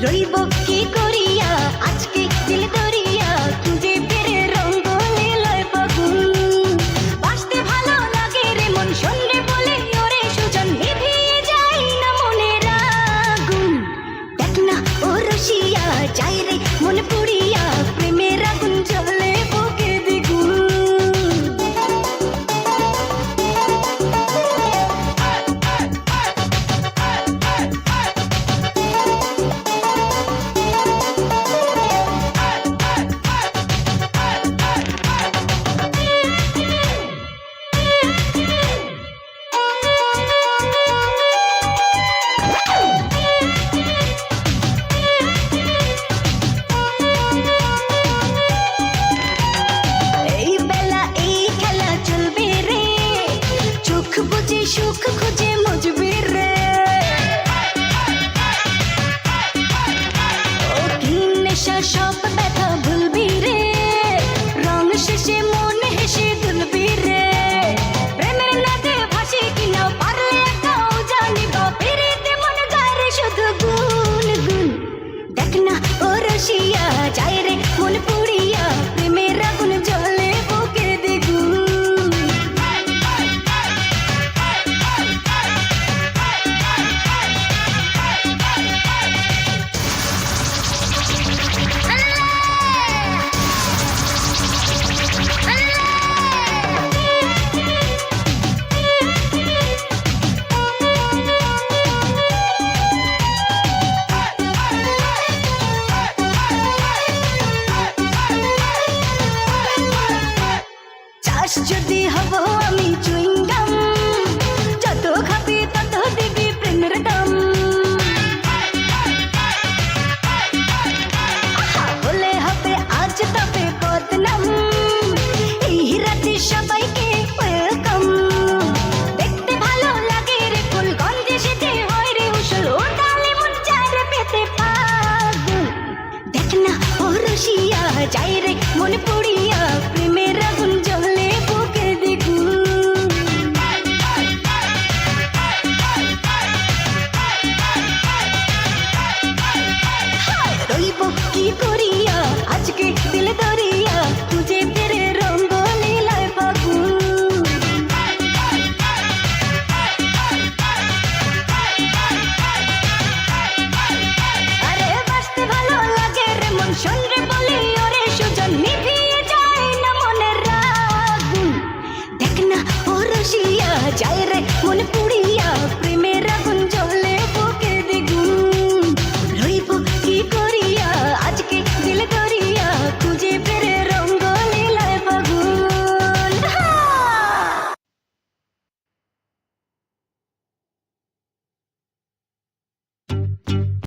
রইব কি করিয়া আজকে দিল দরিয়া খুঁজে বেড়ে রঙ্গ লীলায় ফাগুন বাসতে ভালো লাগে রে মন শোনরে বলে ওরে সুজন নিভিয়ে যায় না মনের আগুন দেখ না ও রসিয়া যাই রে মন পুড়িয়া প্রেমের আগুন জ্বলে বুকে দ্বিগুণ সুখ খুঁজে মজবে রে ও কি নেশা সব ব্যথা ভুলবি রে রং শেষে মন হেসে দুলবি রে প্রেমের নাতে ভাসি কিনা পারলে একাও জানিব পেরেতে মন গায় রে শুধু গুন গুন দেখ না ও রসিয়া যায় রে মন পুড়িয়া প্রেমের আগুন জ্বলে বুকে দ্বিগুণ যদি হব আমি চুইংগাম যত খাবি তত দিবি প্রেমের দাম বলে হবে আজ তবে বদনাম এই রাতে সবাইকে ওয়েলকাম দেখতে ভালো লাগে রে ফুল গন্ধে সেজে হয় রে উসল ও তালে মন চায় রে পেতে পাগল দেখ না ও রসিয়া যাই রে মন পুড়িয়া প্রেমের আগুন জ্বলে বুকে দ্বিগুণ রইব কি করিয়া আজকে দিল দরিয়া খুঁজে